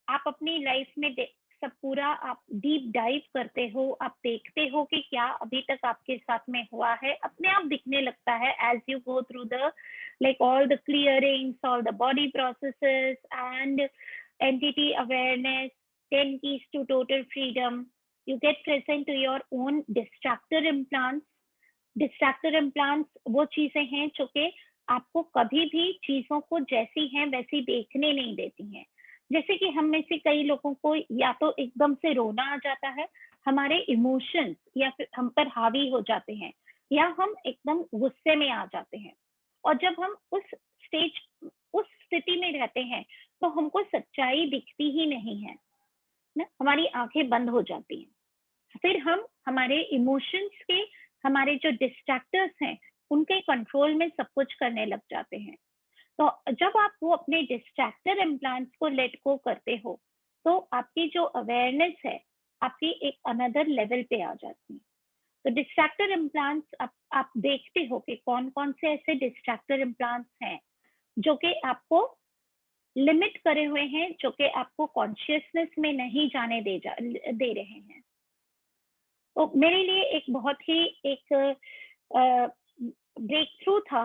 A: आप अपनी लाइफ में सब पूरा आप डीप डाइव करते हो, आप देखते हो कि क्या अभी तक आपके साथ में हुआ है, अपने आप दिखने लगता है as you go through the like all the clearings, all the body processes and entity awareness, 10 keys to total freedom. You get present to your own distractor implants. Distractor implants वो चीजें हैं जो कि आपको कभी भी चीजों को जैसी हैं वैसी देखने नहीं देती हैं। जैसे कि हम में से कई लोगों को या तो एकदम से रोना आ जाता है, हमारे इमोशंस या फिर हम पर हावी हो जाते हैं, या हम एकदम गुस्से में आ जाते हैं। और जब हम उस स्थिति में रहते हैं तो हमको सच्चाई दिखती ही नहीं है ना, हमारी आंखें बंद हो जाती हैं। फिर हम हमारे इमोशंस के, हमारे जो डिस्ट्रैक्टर्स हैं उनके कंट्रोल में सब कुछ करने लग जाते हैं। तो जब आप वो अपने डिस्ट्रैक्टर इम्प्लांट्स को लेट गो करते हो तो आपकी जो अवेयरनेस है आपकी एक अनदर लेवल पे आ जाती है। तो डिस्ट्रैक्टर इम्प्लांट्स आप देखते हो कि कौन कौन से ऐसे डिस्ट्रैक्टर इम्प्लांट्स हैं जो कि आपको लिमिट करे हुए हैं, जो कि आपको कॉन्शियसनेस में नहीं जाने दे रहे हैं। तो मेरे लिए एक बहुत ही एक ब्रेक थ्रू था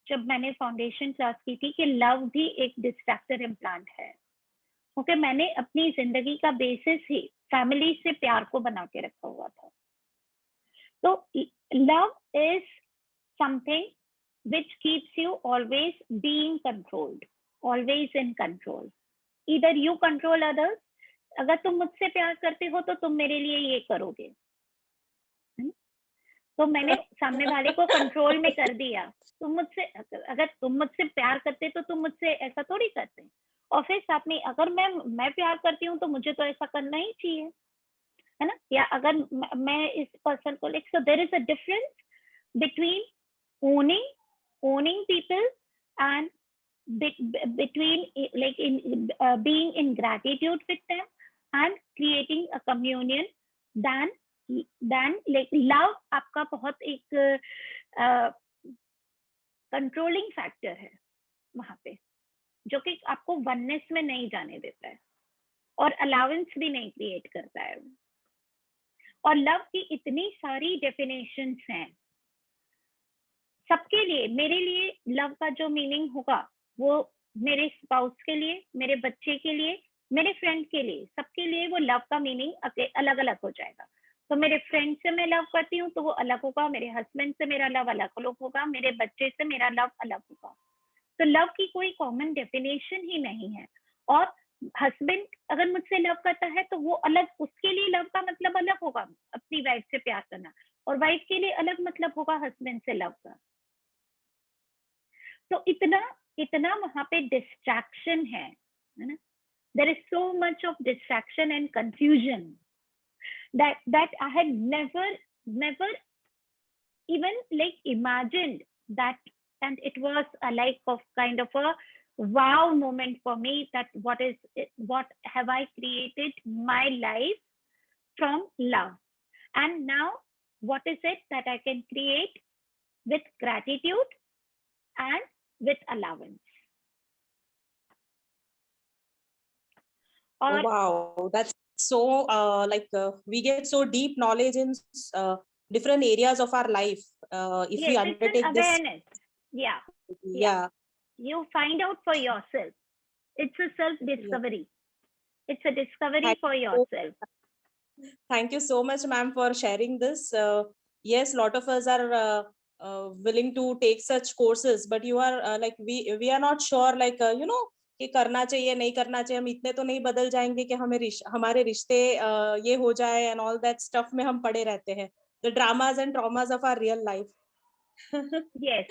A: जब मैंने फाउंडेशन क्लास की थी कि लव भी एक डिस्ट्रैक्टर इम्प्लांट है। ओके, मैंने अपनी जिंदगी का बेसिस ही फैमिली से प्यार को बना के रखा हुआ था। तो love is something which keeps you always being controlled, always in control. Either you control others, अगर तुम मुझसे प्यार करते हो तो तुम मेरे लिए ये करोगे, तो मैंने सामने वाले को कंट्रोल में कर दिया। तुम मुझसे, अगर तुम मुझसे प्यार करते तो तुम मुझसे ऐसा थोड़ी करते। और फिर साथ में अगर मैं प्यार करती हूँ तो मुझे तो ऐसा करना ही चाहिए, है ना। या अगर मैं इस पर्सन को like, so there is a difference between owning people and between like in being in gratitude with them and creating a communion than like love आपका बहुत एक कंट्रोलिंग फैक्टर है वहां पे, जो कि आपको वननेस में नहीं जाने देता है और अलाउंस भी नहीं क्रिएट करता है। और लव की इतनी सारी डेफिनेशंस हैं सबके लिए। मेरे लिए लव का जो मीनिंग होगा वो मेरे स्पाउस के लिए, मेरे बच्चे के लिए, मेरे फ्रेंड के लिए, सबके लिए वो लव का मीनिंग अलग अलग हो जाएगा। तो मेरे फ्रेंड से मैं लव करती हूँ तो वो अलग होगा, मेरे हस्बैंड से मेरा लव अलग होगा, मेरे बच्चे से मेरा लव अलग होगा। तो लव की कोई कॉमन डेफिनेशन ही नहीं है। और हस्बैंड अगर मुझसे लव करता है तो वो अलग, उसके लिए लव का मतलब अलग होगा, अपनी वाइफ से प्यार करना, और वाइफ के लिए अलग मतलब होगा हस्बैंड से लव का। तो इतना वहां पे डिस्ट्रैक्शन है ना। There is so much of distraction and confusion that I had never even like imagined that, and it was a like of kind of a wow moment for me that what have I created my life from love, and now what is it that I can create with gratitude and with allowance.
F: Oh, wow, that's so we get so deep knowledge in different areas of our life if we undertake
A: it's an awareness. Yeah. You find out for yourself. It's a self discovery. It's a discovery for yourself.
F: Thank you so much, ma'am, for sharing this. Yes, lot of us are willing to take such courses, but you are like we are not sure, like कि करना चाहिए नहीं करना चाहिए। हम इतने तो नहीं बदल जाएंगे कि हमारे रिश्ते ये हो जाए एंड ऑल दैट स्टफ में हम पड़े रहते हैं, the dramas and traumas of our real life.
A: Yes,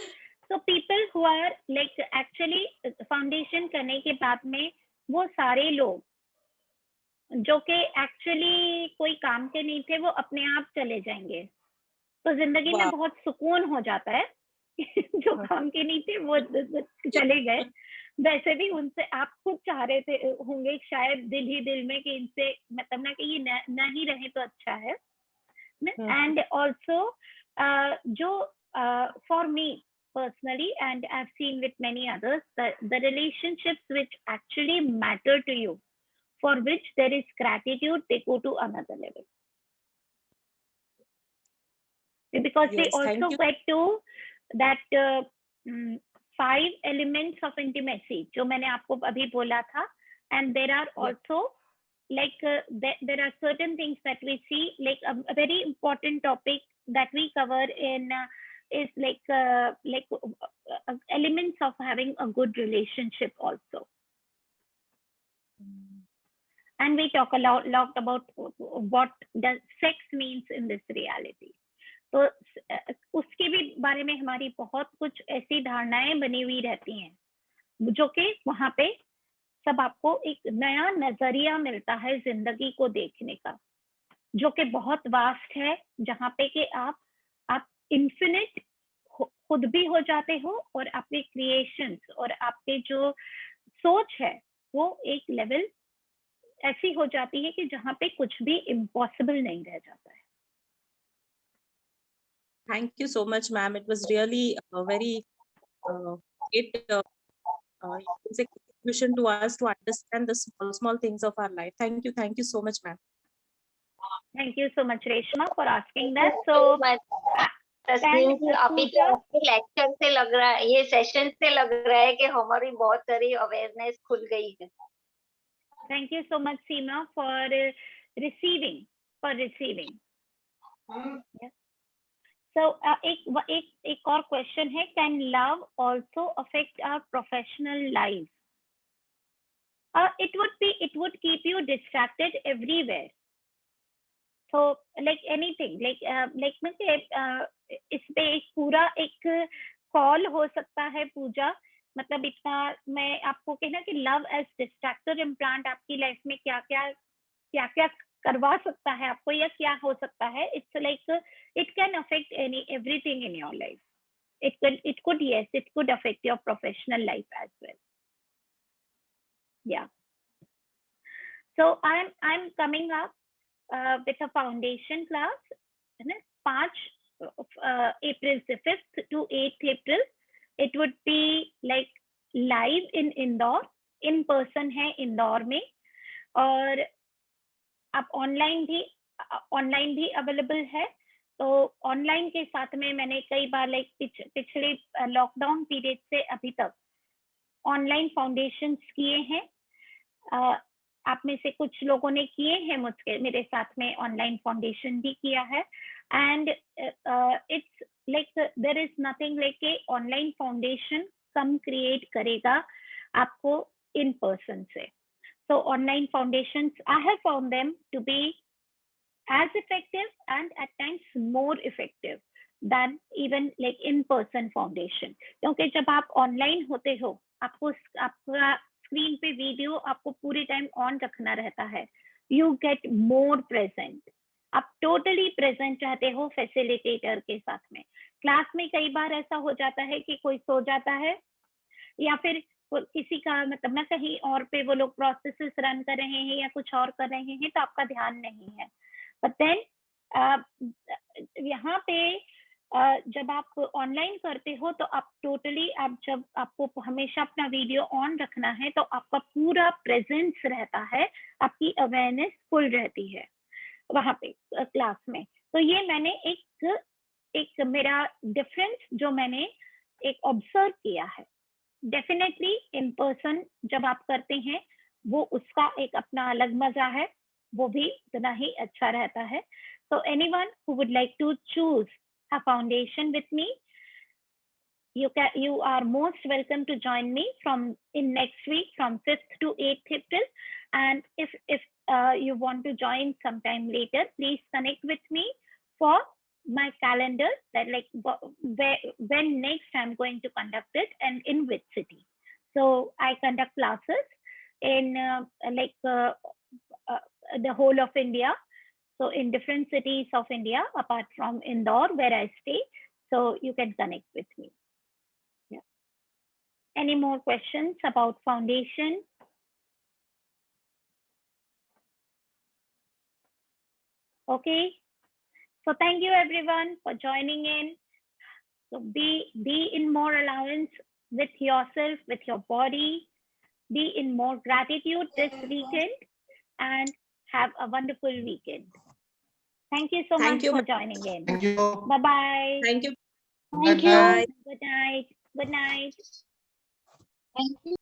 A: so people who are like actually foundation करने के बाद में वो सारे लोग जो कि एक्चुअली कोई काम के नहीं थे, वो अपने आप चले जाएंगे, तो जिंदगी में
F: वाह।
A: बहुत सुकून हो जाता है। जो काम के नहीं थे वो चले गए। वैसे भी उनसे आप खुद चाह रहे थे होंगे शायद दिल ही दिल में कि इनसे मतलब ना कि ये न ही रहे तो अच्छा है। And also जो for me personally, and I've seen with many others, the relationships which actually matter to you, for which there is gratitude, they go to another level, because they
F: Yes, thank
A: also
F: you.
A: get to that 5 elements of intimacy जो मैंने आपको अभी बोला था, and there are also like there are certain things that we see, like a very important topic that we cover in is like elements of having a good relationship also. And we talk a lot about what does sex means in this reality. तो उसके भी बारे में हमारी बहुत कुछ ऐसी धारणाएं बनी हुई रहती हैं, जो कि वहां पे सब आपको एक नया नजरिया मिलता है जिंदगी को देखने का, जो कि बहुत वास्ट है, जहाँ पे कि आप इन्फिनिट खुद भी हो जाते हो, और आपके क्रिएशंस और आपके जो सोच है वो एक लेवल ऐसी हो जाती है कि जहाँ पे कुछ भी इम्पॉसिबल नहीं रह जाता है।
F: Thank you so much, ma'am. It was really a very great you can say contribution to us to understand the small things of our life. Thank you so much, ma'am.
A: Thank you so much, Reshma, for asking that.
B: So
A: So
B: much. Tasneem, अभी तो आपके lecture से लग रहा है, ये session से लग रहा है कि हमारी बहुत सारी अवेयरनेस खुल गई है।
A: Thank you so much, Seema, for receiving. Yeah. So एक और क्वेश्चन है, can love also affect our professional life? It would keep you distracted everywhere. So like anything, like मुझे इस पे एक पूरा एक कॉल हो सकता है पूजा, मतलब इतना मैं आपको कहना कि लव एज डिस्ट्रैक्टर इम्प्लांट आपकी लाइफ में क्या क्या करवा सकता है आपको, या क्या हो सकता है। It's like it can affect everything in your life. It could affect your professional life as well. Yeah. So I'm coming up with a foundation class, 5 April से 5th to 8th April. It would be like live in Indore, in person है इंदौर में, और आप online भी available है। तो online के साथ में मैंने कई बार लाइक पिछले लॉकडाउन पीरियड से अभी तक ऑनलाइन फाउंडेशंस किए हैं। आप में से कुछ लोगों ने किए हैं मेरे साथ में ऑनलाइन फाउंडेशन भी किया है, and it's like there is nothing like a online foundation कम क्रिएट करेगा आपको इन पर्सन से। So online foundations, I have found them to be as effective and at times more effective than even like in-person foundation. क्योंकि जब आप online होते हो, आपका स्क्रीन पे वीडियो आपको पूरी टाइम ऑन रखना रहता है। You get more present. आप टोटली प्रेजेंट रहते हो फैसिलिटेटर के साथ में। क्लास में कई बार ऐसा हो जाता है कि कोई सो जाता है, या फिर किसी का मतलब ना कहीं और पे वो लोग प्रोसेसेस रन कर रहे हैं या कुछ और कर रहे हैं, तो आपका ध्यान नहीं है। बट देन यहाँ पे जब आप ऑनलाइन करते हो तो आप टोटली जब आपको हमेशा अपना वीडियो ऑन रखना है, तो आपका पूरा प्रेजेंस रहता है, आपकी अवेयरनेस फुल रहती है वहां पे क्लास में। तो ये मैंने एक मेरा डिफरेंस जो मैंने एक ऑब्जर्व किया है। डेफिनेटली इन पर्सन जब आप करते हैं वो उसका एक अपना अलग मजा है, वो भी इतना ही अच्छा रहता है। So anyone who would like to choose a foundation with me, you are most welcome to join me in next week from 5th to 8th April. And if you want to join sometime later, please connect with me for my calendar, that like when next I'm going to conduct it and in which city. So I conduct classes in the whole of India. So in different cities of India, apart from Indore, where I stay, so you can connect with me. Yeah. Any more questions about foundation? Okay. So thank you everyone for joining in. So be in more allowance with yourself, with your body. Be in more gratitude this weekend and have a wonderful weekend. Thank you so
F: Thank
A: much
F: you,
A: for
F: ma'am.
A: joining in.
G: Thank you.
A: Bye-bye.
F: Thank you.
G: Good night.
A: Good night. Good night.
B: Thank you.